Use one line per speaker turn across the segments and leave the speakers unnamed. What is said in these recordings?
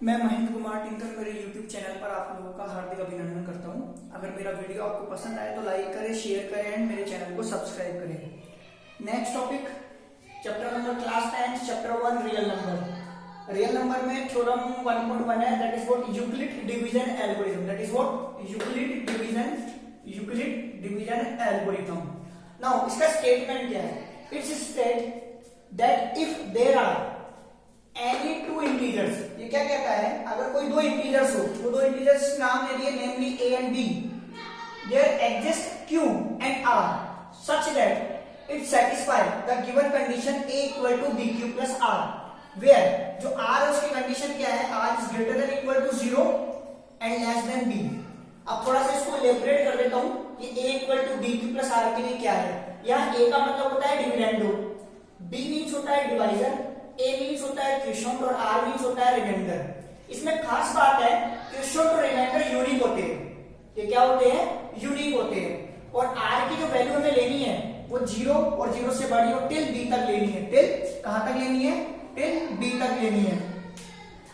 मैं महेंद्र कुमार टिंकर मेरे YouTube channel पर आप लोगों का हार्दिक अभिनंदन करता हूं। अगर मेरा वीडियो आपको पसंद आए तो लाइक करें, शेयर करें एंड मेरे चैनल को सब्सक्राइब करें। Next topic chapter number class 10 chapter 1 real number. Real number में थ्योरम 1.1 है, that is what Euclid division algorithm. That is what Euclid division algorithm. Now इसका स्टेटमेंट क्या है? It's state that if there are any two integers, ये क्या कहता है? अगर कोई दो इंटीजर्स हो, वो दो इंटीजर्स नाम ले लिए namely a and b, there exist q and r such that it satisfy the given condition a equal to bq plus r, where जो r है उसकी कंडीशन क्या है? r is greater than equal to 0 and less than b। अब थोड़ा सा इसको elaborate कर देता हूं कि a equal to bq plus r के लिए क्या है। यहाँ a का मतलब होता है डिविडेंडो, b मींस होता है डिवाइजर, A मीन्स होता है क्वोशिएंट और R मीन्स होता है रिमाइंडर। इसमें खास बात है क्वोशिएंट और रिमाइंडर यूनिक होते हैं। ये क्या होते हैं? यूनिक होते हैं। और R की जो वैल्यू हमें लेनी है वो 0 और 0 से बड़ी और टिल B तक लेनी है। टिल कहां तक लेनी है? टिल B तक लेनी है।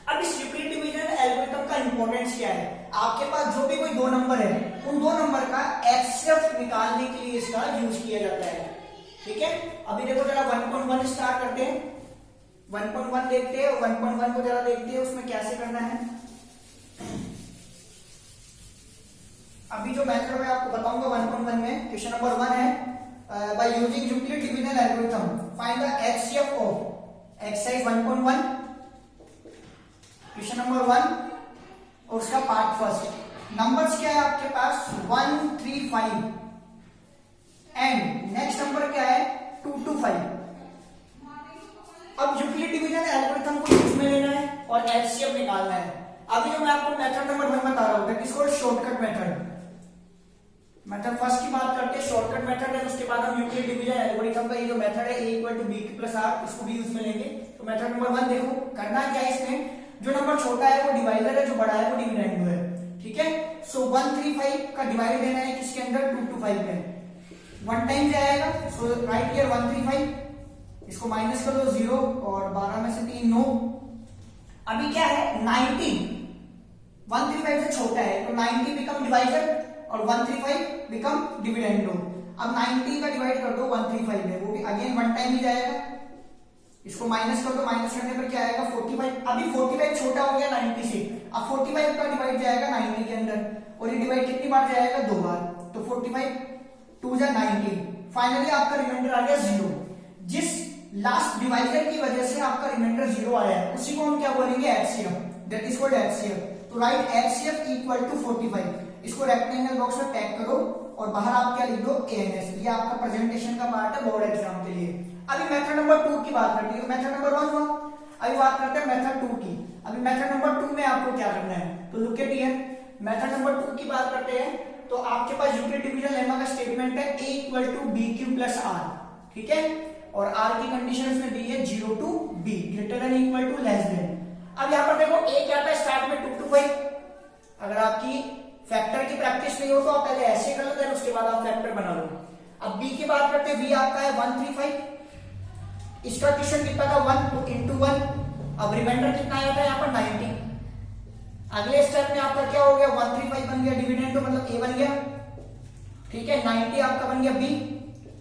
अब इस यूक्लिड डिवीजन एल्गोरिथम का इंपॉर्टेंस क्या है? आपके पास जो भी कोई दो नंबर है, उन दो नंबर का एचसीएफ निकालने के लिए इसका यूज किया जाता है। ठीक है, अभी देखो जरा 1.1 स्टार्ट करते हैं। 1.1 देखते हैं और 1.1 को जरा देखते हैं उसमें कैसे करना है। अभी जो मेथड मैं आपको बताऊंगा 1.1 में, क्वेश्चन नंबर 1 है bye using Euclid division algorithm find the HCF of exercise 1.1, question number 1 और उसका पार्ट फर्स्ट। नंबर्स क्या है आपके पास? 1, 3, 5 एंड नेक्स्ट नंबर क्या है? 2 to 5। अब यूक्लिड डिवीजन एल्गोरिथम को यूज में लेना है और एचसीएफ निकालना है। अभी जो मैं आपको मेथड नंबर 1 बता रहा हूं that is called shortcut method. Method first की बात करते हैं, शॉर्टकट मेथड है। उसके बाद हम यूक्लिड डिवीजन एल्गोरिथम का ये जो मेथड है a equal to b plus r, इसको भी यूज में लेंगे। तो मेथड नंबर 1 देखो, करना क्या है इसमें? जो नंबर छोटा है वो डिवाइजर है, जो बड़ा है वो डिविडेंडो है। ठीक है, सो 1, 3, 5 का डिवाइड देना है किसके अंदर? 2 to 5 में। 1 टाइम जाएगा, सो राइट हियर 1, 3, 5, इसको माइनस कर दो 0 और 12 में से 3 9। अभी क्या है? 90 135 से छोटा है तो 90 बिकम डिवाइजर और 135 बिकम डिविडेंडो। अब 90 का डिवाइड कर दो 135 में, वो भी अगेन 1 टाइम ही जाएगा। इसको माइनस कर दो, माइनस करने पर क्या आएगा? 45। अभी 45 छोटा हो गया 90 से, अब 45 का डिवाइड जाएगा 90 के अंदर और ये डिवाइड कितनी बार जाएगा? 2 बार। तो 45 2 जा 90। फाइनली आपका रिमाइंडर आ गया 0। जिस लास्ट डिवाइजर की वजह से आपका रिमाइंडर 0 आया है उसी को हम क्या बोलेंगे? HCF, that is called HCF. तो राइट एचसीएफ इक्वल टू 45। इसको रेक्टेंगल बॉक्स में टैग करो और बाहर आप क्या लिख दो? एएनएस। ये आपका प्रेजेंटेशन का पार्ट है बोर्ड एग्जाम के लिए। अभी मेथड नंबर 2 की बात करते हैं। मेथड नंबर 1 हुआ, अभी बात करते हैं मेथड 2 की। अभी मेथड नंबर 2 में आपको क्या करना है? तो look at here, method number 2 की बात करते हैं तो आपके पास यूक्लिड डिवीजन लेमा का स्टेटमेंट है a equal to bq plus r। ठीक है, और r की कंडीशन इसमें दी है 0 to b, greater than equal to less than. अब यहां पर देखो a क्या था स्टार्ट में? 2 to 5। अगर आपकी फैक्टर की प्रैक्टिस नहीं हो तो आप पहले ऐसे कर लो, देन उसके बाद आप फैक्टर बना लो। अब b की बात करते हैं, b आपका है 135। इसका क्वेश्चन कितना था? 1 तो इंटू 1। अब रिमाइंडर कितना आया था यहाँ पर? 90। अगले स्टेप में आपका क्या हो गया? 135 बन गया डिविडेंडो, मतलब a बन गया। ठीक है, 90 आपका बन गया b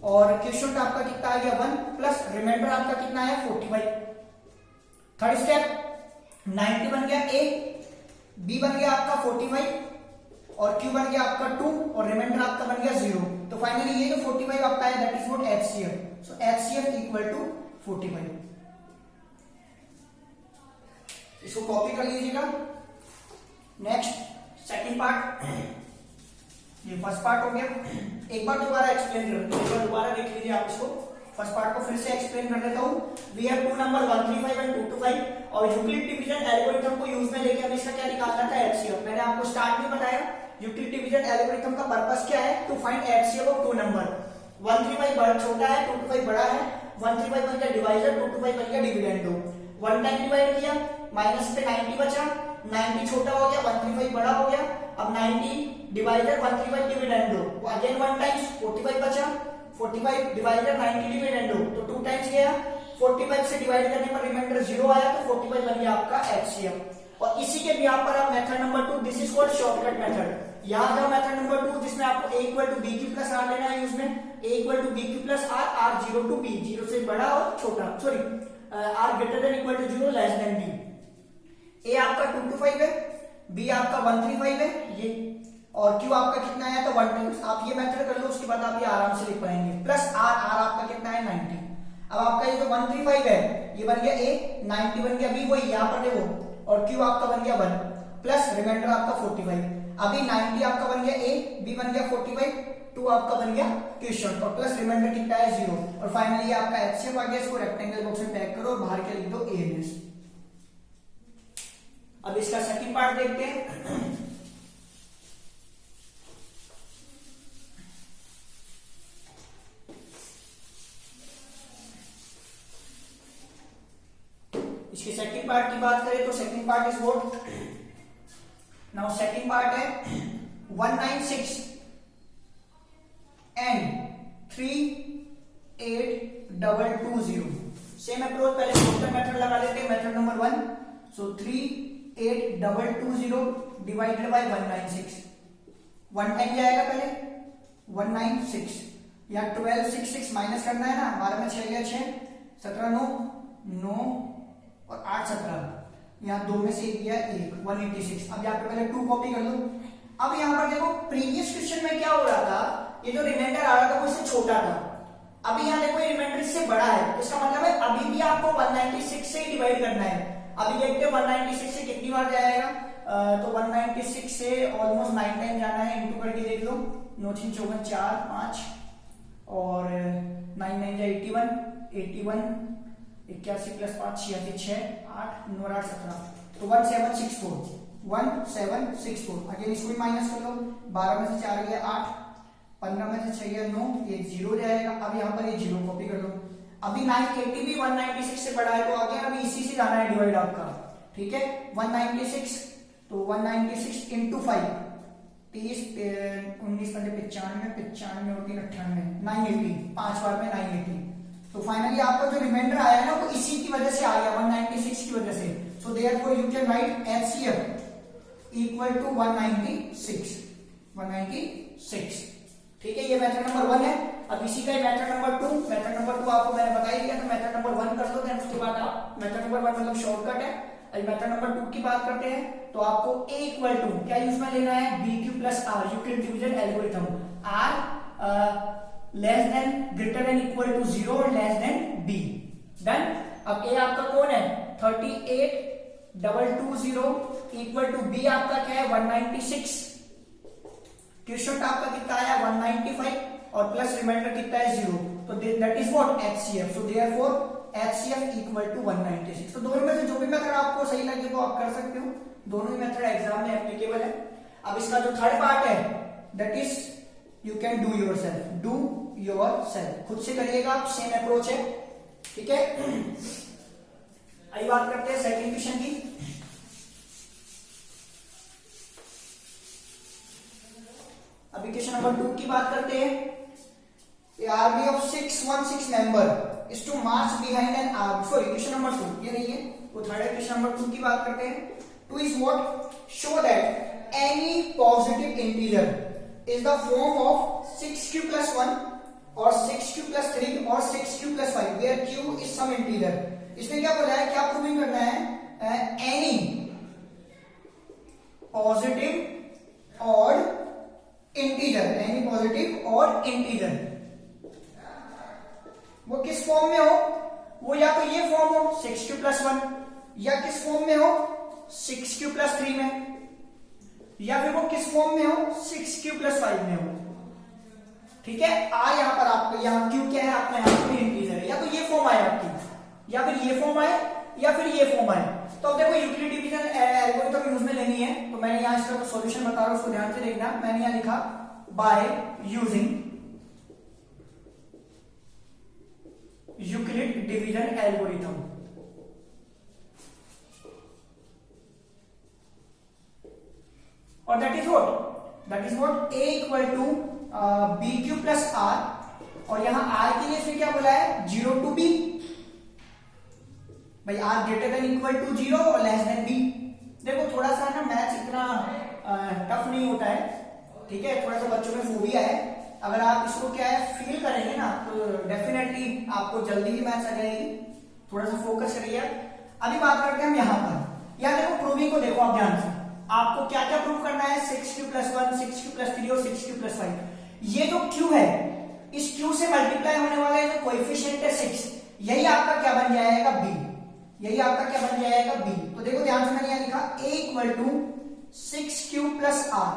और क्वोशिएंट आपका कितना आ गया? 1 प्लस रिमाइंडर आपका कितना है? 45। थर्ड स्टेप 90 बन गया a, b बन गया आपका 45 और q बन गया आपका 2 और रिमाइंडर आपका बन गया 0। तो फाइनली ये जो 45 आपका है that is what? HCF. So HCF equal to 45। इसको कॉपी कर लीजिएगा। नेक्स्ट सेकंड पार्ट, ये फर्स्ट पार्ट हो गया। एक बार दोबारा एक्सप्लेन करते हैं, एक बार दोबारा देख लीजिए आप इसको। फर्स्ट पार्ट को फिर से एक्सप्लेन कर देता हूं। We have two number 135 and 2 to 5 और यूक्लिड डिवीजन एल्गोरिथम को यूज में लेके हमें इसका क्या निकालना था? एचसीएफ। मैंने आपको स्टार्ट में बताया यूक्लिड डिवीजन एल्गोरिथम का पर्पस क्या है? To find HCF of two number. 135 बड़ा छोटा है, 2 to 5 बड़ा है। 135 बन गया डिवाइजर, 2 to 5 बन गया डिविडेंडो। 1 टाइम डिवाइड किया, माइनस पे 90 बचा, 90 छोटा हो गया, 135 बड़ा हो गया। अब 90 डिवाइजर 135 डिविडेंडो, अगेन 1 टाइम्स 45 बचा, 45 डिवाइजर 90 डिविडेंडो, तो 2 टाइम्स गया। 45 से डिवाइड करने पर रिमाइंडर 0 आया तो 45 बन गया आपका एचसीएफ। और इसी के यहाँ पर आप method number 2, this is called shortcut method. यहाँ जाओ मेथड नंबर 2 जिसमें आपको a equal to B Q plus r लेना है, उसमें a equal to B Q plus r, r zero to b, zero से बड़ा और छोटा, sorry r greater than equal to zero, less than b. a आपका 2 to 5 है, b आपका 1 3 5 है ये, और q आपका कितना है तो 1 टाइम्स। आप ये मेथड कर लो, उसके बाद आप ये आराम से लिख पाएंगे, प्लस r, r आपका कितना है 90। अब आपका ये जो 135 है ये बन गया a, 90 बन गया b, वही यहाँ पर देखो, और q आपका बन गया 1, प्लस रिमाइंडर आपका 45। अभी 90 आपका बन गया a, b बन गया 45, 2 आपका बन गया क्वेश्चन, और प्लस रिमाइंडर कितना है 0, और फाइनली आपका एचसीएफ आ गया। इसको रेक्टेंगल बॉक्स में टैग करो और बाहर के लिख दो एएनएस। अब इसका सेकंड पार्ट देखते हैं। इसकी सेकंड पार्ट की बात करें तो second part is what, now second part है 196 एंड 38220। सेम अप्रोच, पहले शॉर्टकट मेथड लगा लेते हैं, method number 1। So 38220 divided by 196, 1 time जाएगा पहले 196, या 12 6 6 माइनस करना है ना, 12 में 6 या 6, 17 9 9 और 8 17, यहाँ 2 में से एक गया 1, 186। अब यहाँ पे पहले 2 कॉपी कर लो। अब यहाँ पर देखो प्रीवियस क्वेश्चन में क्या हो रहा था, ये जो रिमाइंडर आ रहा था वो इससे छोटा था, अभी यहाँ देखो ये रिमाइंडर इससे बड़ा है, इसका मतलब है अभी भी आपको 196 से ही डिवाइड करना है। अभी देखते हैं 196 से कितनी बार जाएगा, तो 196 से ऑलमोस्ट 9 टाइम जाना है, इंटू करके देख लो, 9 3 54 4 5 और 9 9 जा 81, 81 81 प्लस 5 86 6 8 9 8 17, तो 1764, 1764। अगेन इसको भी माइनस कर लो, 12 में से 4 गया 8, 15 में से 6 गया 9, ये 0 जाएगा। अब यहाँ पर ये 0 कॉपी कर लो। अभी 980 भी 196 से बड़ा है, तो अगेन अभी इसी से जाना है डिवाइड आपका, ठीक है। 196 तो 196 इंटू 5, 30 19 95 95 और 3 98, 980, 5 बार में 980। तो फाइनली आपका जो रिमाइंडर आया है ना वो इसी की वजह से आ गया, 196 की वजह से। So therefore you can write HCF equal to 196, ठीक है। ये मेथड नंबर 1 है। अब इसी का मेथड नंबर 2, मेथड नंबर 2 आपको मैंने बता ही दिया, तो मेथड नंबर 1 कर लो, देन उसके बाद आप मेथड नंबर 1 मतलब शॉर्टकट है। अब मेथड नंबर 2 की बात करते हैं, तो आपको a इक्वल टू क्या यूज में लेना है, b Q plus r, Euclid division algorithm. R less than greater than equal to 0 और लेस देन b, डन। अब a आपका कौन है 38220 इक्वल टू b आपका क्या है 196, क्वेश्चन आपका कितना आया 195 और प्लस रिमाइंडर कितना है 0, तो that is what HCF. So therefore HCF equal to 196। तो दोनों में से जो भी मेथड आपको सही लगे तो आप कर सकते हो, दोनों ही मेथड एग्जाम में एप्लीकेबल है। अब इसका जो थर्ड पार्ट है that is you can do yourself, खुद से करिएगा आप, सेम अप्रोच है, ठीक है। आइए बात करते हैं सेकंड क्वेश्चन की। अभी क्वेश्चन नंबर 2 की बात करते हैं। Army of 616 member is to march behind an army, sorry question number 2 ये नहीं है, वो थर्ड है। क्वेश्चन नंबर 2 की बात करते हैं। 2 is what, show that any positive integer is the form of 6q plus 1 or 6q plus 3 or 6q plus 5 where q is some integer। इसमें क्या बोला है, क्या प्रूविंग करना है, any positive or integer, any positive or integer वो किस form में हो, वो या तो ये फॉर्म हो 6q plus 1, या किस फॉर्म में हो 6q plus 3 में, या फिर वो किस फॉर्म में हो 6q plus 5 में हो, ठीक है। यहां पर आपको यहाँ q क्या है आपका, यहाँ पर इंटीजर है, या तो ये फॉर्म आए आपकी, या फिर ये फॉर्म आए, या फिर ये फॉर्म आए। तो अब देखो यूक्लिड डिवीजन एल्गोरिथम यूज में लेनी है, तो मैंने यहाँ इसका सॉल्यूशन बता रहा हूं, उसको ध्यान से देखना। मैंने यहाँ लिखा by using Euclid division algorithm, और that is what a equal to B Q plus R, और यहां r के लिए इसमें क्या बोला है 0 टू b, भाई r greater than equal to 0 और लेस देन b। देखो सा ना मैथ्स इतना टफ नहीं होता है, ठीक है, थोड़ा सा बच्चों में फोबिया है। अगर आप इसको क्या है फील करेंगे ना तो डेफिनेटली आपको जल्दी ही मैथ्स आ जाएगी। थोड़ा सा फोकस करिए। अभी बात करते हैं हम यहाँ पर। यहाँ देखो प्रूविंग को देखो आप ध्यान से, आपको क्या क्या प्रूव करना है, 6q + 1, 6q + 3 और 6q + 5। ये जो q है, इस q से मल्टीप्लाई होने वाला है जो कोएफिशिएंट है 6, यही आपका क्या बन जाएगा b, यही आपका क्या बन जाएगा b। तो देखो ध्यान से मैंने यहाँ लिखा a = 6q + r,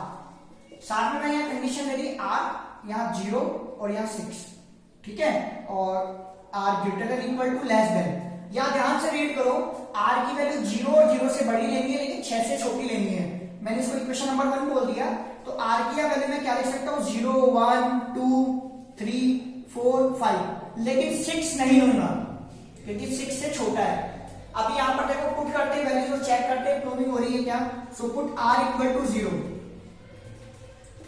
साथ में मैंने यहाँ कंडीशन दे दी r यहाँ 0 और यहाँ 6, ठीक है, और r > लेस देन। यहाँ ध्यान से रीड करो, r की वैल्यू 0 और 0 से बड़ी लेनी है लेकिन 6 से छोटी लेनी है। मैंने इसको इक्वेशन नंबर 1 बोल दिया, तो r की वैल्यू मैं क्या लिख सकता हूँ 0 1 2 3 4 5, लेकिन 6 नहीं लूंगा क्योंकि 6 से छोटा है। अब यहाँ पर देखो पुट करते हैं वैल्यूज और चेक करते हैं प्रूविंग हो रही है क्या। सो पुट r = 0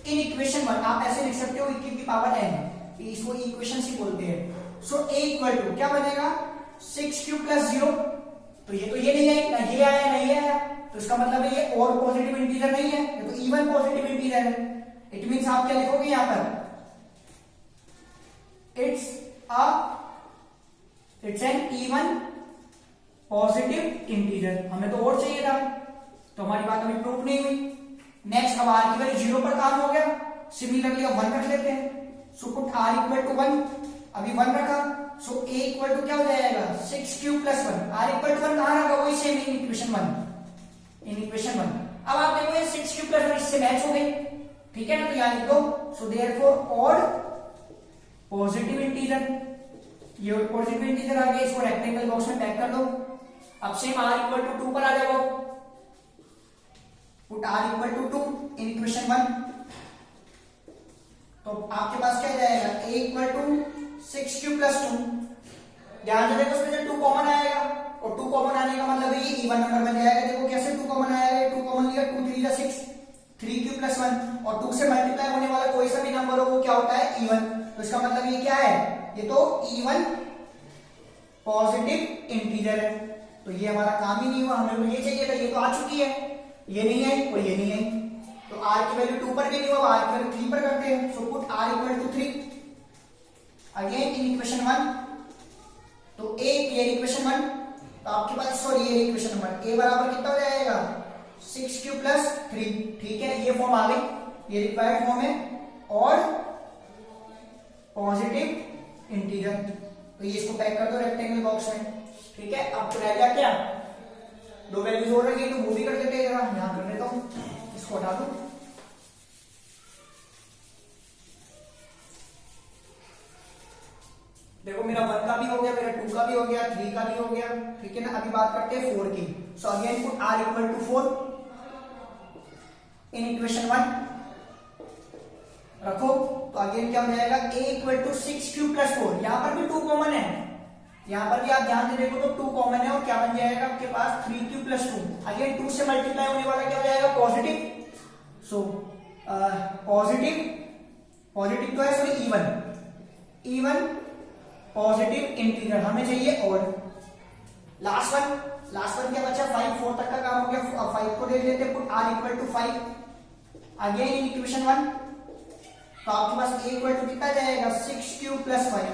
इन इक्वेशन 1। आप ऐसे लिख सकते हो e की पावर n, इसको इक्वेशन ही बोलते हैं। सो a = क्या बनेगा 6q + 0, तो ये नहीं है ना, ये आया ना ये आया, तो इसका मतलब है ये और पॉजिटिव इंटीजर नहीं है, ये तो इवन पॉजिटिव इंटीजर है। इट मींस आप क्या लिखोगे यहाँ पर, it's an even positive integer. हमें तो और चाहिए था, तो हमारी बात अभी प्रूफ नहीं हुई। नेक्स्ट, अब r की वैल्यू 0 पर काम हो गया, सिमिलरली अब 1 रख लेते हैं। सो पुट r = 1, अभी 1 रखा, सो a = क्या हो जाएगा 6q + 1, r = 1 कहां रखा, वही same in equation 1, in equation 1। अब आप देखो ये 6q + 1 इससे मैच हो गई, ठीक है ना, तो यहां लिख दो। So therefore odd positive integer, ये पॉजिटिव इंटीजर आ गया, इसको रेक्टेंगल बॉक्स में पैक कर दो। अब सेम r = 2 पर आ जाओ, पुट r = 2 इन इक्वेशन 1। तो आपके पास क्या जाएगा a = 6q + 2। ध्यान से देखो उसमें 2 कॉमन आएगा, और 2 कॉमन आने का मतलब ये इवन नंबर बन जाएगा। देखो कैसे 2 कॉमन आएगा, 2 कॉमन लिया, 2 3 = 6, 3q + 1, और 2 से मल्टीप्लाई होने वाला कोई सा भी नंबर हो वो क्या होता है इवन। तो इसका मतलब ये क्या है, ये तो इवन पॉजिटिव इंटीजर है। तो ये हमारा काम ही नहीं हुआ, हमें तो ये चाहिए था, ये तो आ चुकी है, ये नहीं है और ये नहीं है। तो r की वैल्यू 2 पर भी नहीं हुआ, r की वैल्यू 3 पर करते हैं। सो put r = 3 again in equation 1। तो a क्लियर इक्वेशन 1, तो आपके पास सॉरी ये इक्वेशन नंबर a बराबर कितना हो जाएगा 6q + 3, ठीक है, ये फॉर्म आ गई, ये रिक्वायर्ड फॉर्म है और पॉजिटिव इंटीजर। तो ये इसको पैक कर दो रेक्टेंगल बॉक्स में, ठीक है। अब तो रह गया क्या, 2 वैल्यूज और रह गई, तो वो भी कर देते हैं, यहां कर देता हूं, इसको हटा दो। देखो मेरा 1 का भी हो गया, मेरा 2 का भी हो गया, 3 का भी हो गया, ठीक है ना। अभी बात करते हैं 4 की। सो अगेन पुट r = 4 इन इक्वेशन 1 रखो। तो अगेन क्या हो जाएगा a = 6q + 4, यहां पर भी 2 कॉमन है, यहां पर भी आप ध्यान से देखो तो 2 कॉमन है, और क्या बन जाएगा आपके पास 3q + 2। अगेन 2 से मल्टीप्लाई होने वाला क्या हो जाएगा पॉजिटिव। सो पॉजिटिव तो है, सॉरी इवन पॉजिटिव इंटीजर हमें चाहिए। और लास्ट वन क्या बचा 5, 4 तक का काम हो गया। 5 को देख लेते हैं, put r = 5 again in equation 1। तो आपके पास a = कितना जाएगा 6q + 5,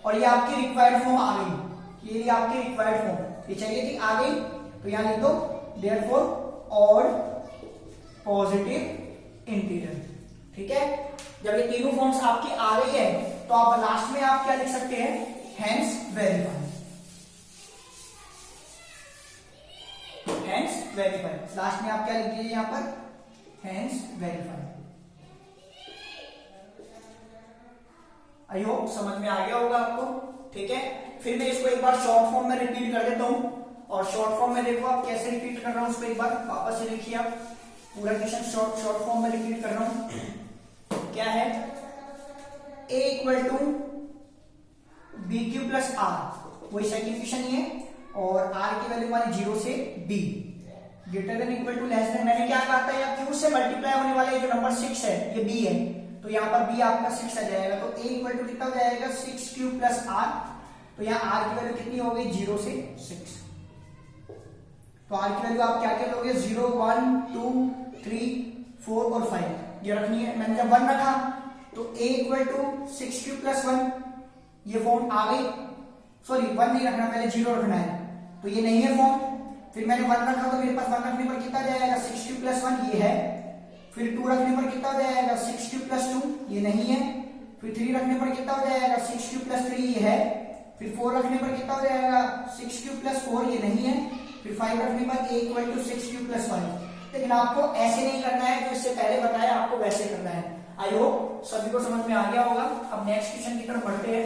और ये आपकी रिक्वायर्ड फॉर्म आ गई, ये आपकी रिक्वायर्ड फॉर्म, ये चाहिए थी आ गई। तो यहां लिख दो देयरफॉर ऑड पॉजिटिव इंटीजर, ठीक है। जब ये तीनों फॉर्म्स आपकी आ गई है तो आप लास्ट में आप क्या लिख सकते हैं, hence verify, hence verify. Last में आप क्या लिख दीजिए यहां पर, हेंस वेरीफाई। आई होप समझ में आ गया होगा आपको, ठीक है। फिर मैं इसको एक बार शॉर्ट फॉर्म में रिपीट कर देता हूं, और शॉर्ट फॉर्म में देखो आप कैसे रिपीट कर रहा हूं, उसको एक बार वापस से देखिए आप, पूरा क्वेश्चन शॉर्ट फॉर्म में रिपीट कर रहा हूं। क्या है, a = bq + r, वही सेकंड क्वेश्चन ही है, और r की वैल्यू हमारी 0 से b, > लेस देन। मैंने क्या कहा था, या q से मल्टीप्लाई होने वाले जो नंबर 6 है ये b है, तो यहाँ पर b आपका 6 आ जाएगा। तो a = कितना हो जाएगा 6q + r, तो यहाँ r की वैल्यू कितनी हो गई 0 से 6, तो आर की वैल्यू आप क्या क्या लोगे, 0 1 2 3 4 और 5 ये रखनी है। मैंने जब 1 रखा तो a इक्वल टू 6 प्लस 1 ये फॉर्म आ गई। सॉरी 1 नहीं रखना, पहले 0 रखना है, तो ये नहीं है फॉर्म। फिर मैंने 1 रखा तो मेरे पास 1 रखने पर कितना जाएगा, 6 प्लस 1 ये है। फिर 2 रखने पर कितना हो जाएगा, 6 प्लस 2 ये नहीं है। फिर 3 रखने पर कितना हो जाएगा, 6 प्लस 3 ये है। फिर 4 रखने पर कितना हो जाएगा, 6 प्लस 4 ये नहीं है। फिर 5 रखने पर a इक्वल टू 6 प्लस 1। लेकिन आपको ऐसे नहीं करना है जो इससे पहले बताया, आपको वैसे करना है। आई होप सभी को समझ में आ गया होगा। अब नेक्स्ट क्वेश्चन की तरफ बढ़ते हैं,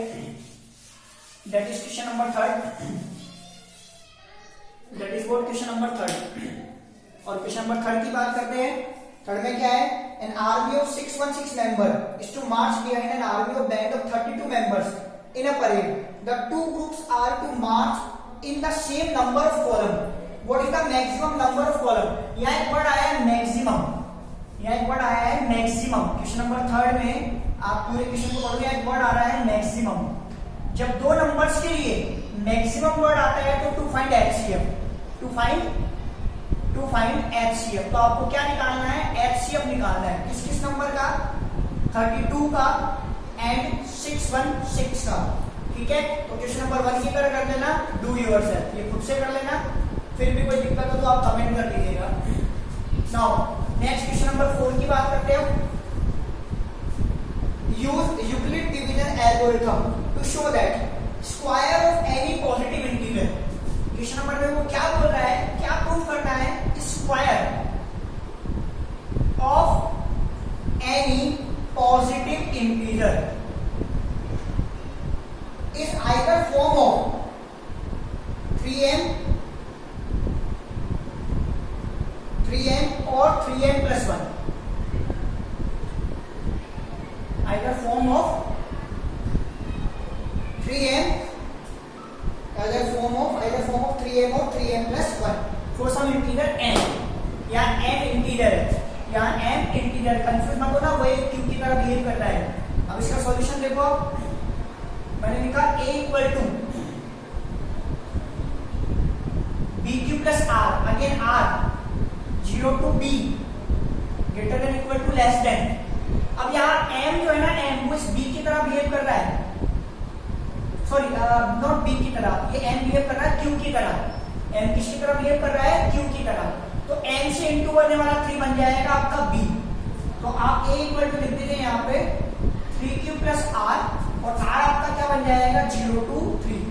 that is question number 3। That is what question number 3। और क्वेश्चन नंबर 3 की बात करते हैं। 3 में क्या है, an army of 616 member is to march behind an army of band of 32 members in a parade. The two groups are to march in the same number of column. What is the maximum number of column? यहाँ एक word आया है maximum, यहाँ एक word आया है maximum. Question number 3 में आप पूरे क्वेश्चन को पढ़ोगे, एक वर्ड आ रहा है मैक्सिमम। जब दो नंबर्स के लिए मैक्सिमम वर्ड आता है तो to find HCF, to find HCF, तो आपको क्या निकालना है, एचसीएफ निकालना है। किस किस नंबर का, 32 का एंड 616 का। ठीक है, तो क्वेश्चन नंबर 1 की तरह कर लेना, डू योरसेल्फ, ये खुद से कर लेना। फिर भी कोई दिक्कत हो तो आप कमेंट कर दीजिएगा। नाउ नेक्स्ट क्वेश्चन नंबर 4 की बात करते हैं। Use Euclid division algorithm to show that square of any positive integer. Question number में वो क्या बोल रहा है, क्या प्रूव करना है, square of any positive integer is either form of 3m और 3m plus 1, either form of 3m, either form of 3m or 3m plus 1 for some integer m। या m इंटीजर है, यहाँ m इंटीजर, कंफ्यूज मत होना, वो एक cube की तरह बिहेव कर रहा है। अब इसका सॉल्यूशन देखो, मैंने लिखा a equal to bq plus r, again r 0 to b greater than equal to less than। अब यहाँ m जो है ना, m वो इस b की तरह बिहेव कर रहा है, सॉरी नॉट b की तरह, ये m बिहेव कर रहा है q की तरह। m किसकी तरह बिहेव कर रहा है, q की तरह। तो m से इंटू करने वाला 3 बन जाएगा आपका b। तो आप a इक्वल टू लिख दीजिए यहाँ पे 3q प्लस r, और r आपका क्या बन जाएगा, 0 to 3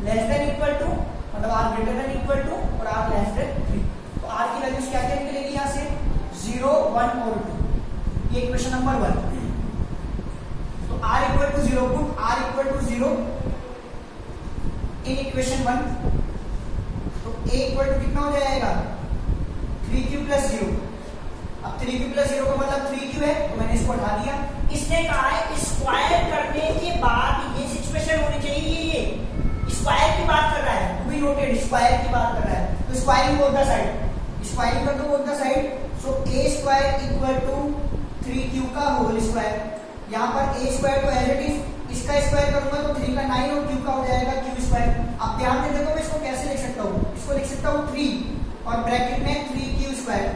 less than equal to, मतलब r greater than equal to और r लेस देन 3। तो r की वैल्यूज क्या क्या निकलेगी यहाँ से, 0 1 और 2। ये इक्वेशन नंबर 1। तो r equal to 0, put r equal to 0 in equation 1। तो a इक्वल टू कितना हो जाएगा, 3q प्लस 0। अब 3q प्लस 0 का मतलब 3q है, तो मैंने इसको हटा दिया। इसने कहा है स्क्वायर करने के बाद ये सिचुएशन होनी चाहिए, ये स्क्वायर की बात कर रहा है, टू बी नोटेड, स्क्वायर की बात कर रहा है। तो squaring both the side, squaring कर दो both the side. So a square equal to 3q का होल स्क्वायर। यहाँ पर a स्क्वायर तो एज इट इज, इसका स्क्वायर करूंगा तो 3 का 9 और q का हो जाएगा q स्क्वायर। अब ध्यान दे देखो मैं इसको कैसे लिख सकता हूँ, इसको लिख सकता हूँ 3 और ब्रैकेट में 3q स्क्वायर।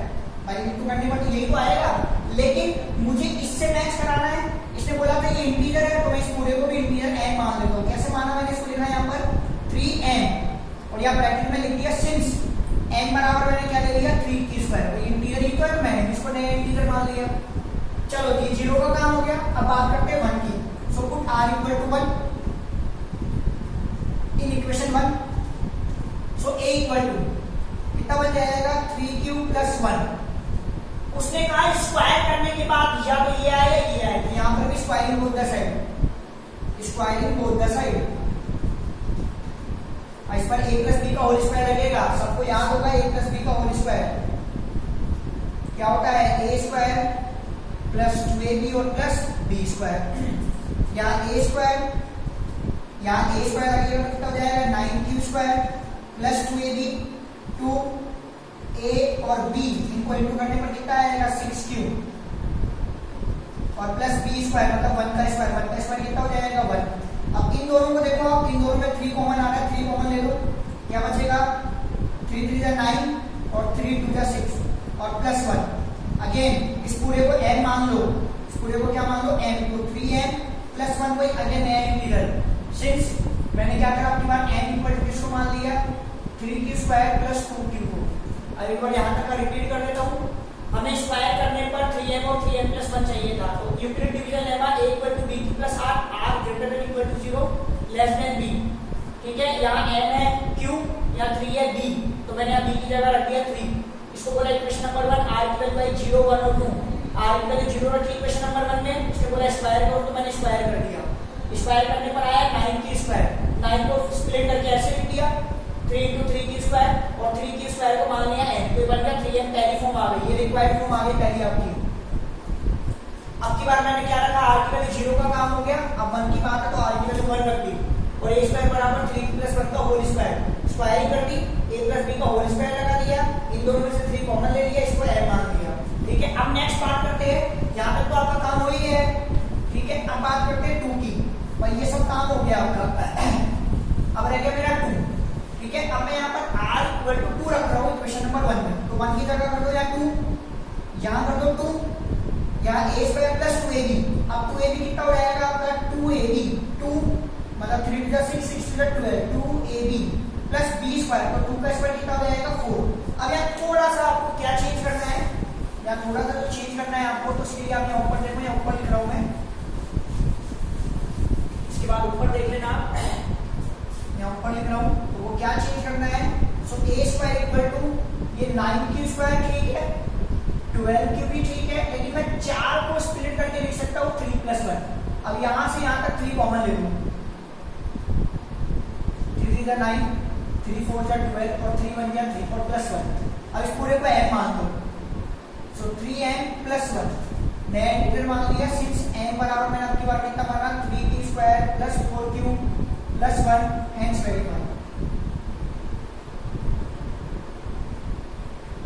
भाई इंटू करने पर तो यही तो आएगा, लेकिन मुझे इससे मैच कराना है। इसने बोला था ये इंटीजर है, तो मैं इस पूरे को भी इंटीजर n मान लेता हूँ। कैसे माना मैंने इसको, लिखा यहाँ पर 3n और यहाँ ब्रैकेट में लिख दिया सिंस n बराबर मैंने क्या ले लिया, 3q स्क्वायर। तो इंटीजर ही तो है, तो मैंने इसको नया इंटीजर मान लिया। चलो ये 0 का काम हो गया। अब बात करते हैं 1 की। So put r equal to 1 in equation 1। So a equal to कितना बन जाएगा, 3q प्लस 1। उसने कहा स्क्वायर करने के बाद या तो ये आए या ये आए, तो यहाँ पर भी squaring both the side, squaring both the side. इस पर a प्लस बी का होल स्क्वायर लगेगा, सबको याद होगा a प्लस बी का होल स्क्वायर क्या होता है, a स्क्वायर प्लस 2ab और प्लस b स्क्वायर। यहाँ a स्क्वायर लगेगा तो कितना हो जाएगा, 9q square plus 2ab, 2a और b इनको इंटू करने पर कितना आएगा, 6q और प्लस b स्क्वायर मतलब 1 का स्क्वायर कितना हो जाएगा, 1। अब इन दोनों को देखो, इन दोनों में 3 कॉमन आ रहा है, 3 कॉमन ले लो, क्या बचेगा, 3 3 9 और 3 2 6 और प्लस 1। अगेन इस पूरे को n मान लो, इस पूरे को क्या मान लो n, तो 3n प्लस 1 कोई अगेन नया इंटीग्रल। सिंस मैंने क्या करा आपकी बात n इक्वल टू किसको मान लिया 3q² प्लस 2q को। अब एक बार यहाँ तक का रिपीट कर देता हूँ। हमें स्क्वायर करने पर 3m और 3m प्लस 1 चाहिए था, तो Euclid division lemma a equal to b plus r greater than equal to 0 less than b। ठीक है, यहाँ n है q, यहाँ 3 है b, तो मैंने यहाँ b की जगह रख दिया 3। इसको बोला equation number 1 r equal bye 0 1 और 2। r इक्वल 0 रखी इक्वेशन नंबर 1 में, इसको बोला स्क्वायर करो, तो मैंने स्क्वायर कर दिया। स्क्वायर करने पर आया 9 9 को स्प्लिट करके ऐसे लिख दिया 3 into 3q² और 3q² को मान लिया n, तो बन गया 3m पहली फॉर्म आ गई, ये रिक्वायर्ड फॉर्म आ गई पहली आपकी। अब की बार मैंने क्या रखा, r की वैल्यू 0 का काम हो गया। अब 1 की बात है तो r की वैल्यू 1 रख दी और a² बराबर 3 + 1 का होल स्क्वायर, स्क्वायरिंग कर दी, a + b का होल स्क्वायर लगा दिया, इन दोनों में से 3 कॉमन ले लिया, इसको m मान लिया। ठीक है, अब नेक्स्ट बात करते हैं, यहां तक तो आपका काम हो ही है। ठीक है, अब बात करते हैं 2 की। भाई ये सब काम हो गया आपका, अब रह गया मेरा 2। ठीक है, अब मैं यहाँ पर r इक्वल टू 2 रख रहा हूँ इक्वेशन नंबर 1 में, तो 1 की जगह कर दो या 2, यहाँ कर दो 2, यहाँ a² प्लस 2ab। अब 2ab कितना हो जाएगा आपका 2ab, 2 मतलब 3 × 6 6 × 12 2ab प्लस b², तो 2 का स्क्वायर कितना हो जाएगा 4। अब यहाँ थोड़ा सा आपको क्या चेंज करना है, या थोड़ा सा तो चेंज करना है आपको, तो इसलिए आप यहाँ ऊपर देखो, यहाँ ऊपर लिख रहा हूँ मैं, इसके बाद ऊपर देख लेना, यहाँ ऊपर लिख रहा हूँ, तो वो क्या चेंज करना है। सो a² इक्वल टू ये 9q² ठीक है, 12q भी ठीक है, लेकिन मैं 4 को स्प्लिट करके लिख सकता हूँ 3 + 1। अब यहाँ से यहाँ तक 3 कॉमन ले लूँ, 3 3 9, 3 4 12 और 3 1 3 और प्लस 1। अब इस पूरे को m मान दो, सो 3m प्लस 1 नया इंटीग्रल मान लिया। सिंस m बराबर मैंने आपकी बार कितना माना 3q² plus 4q plus 1 hence verify.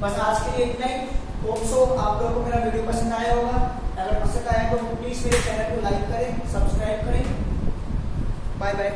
बस आज के लिए इतना ही। होप सो आप लोगों को मेरा वीडियो पसंद आया होगा। अगर पसंद आया तो प्लीज मेरे चैनल को लाइक करें, सब्सक्राइब करें। Bye bye.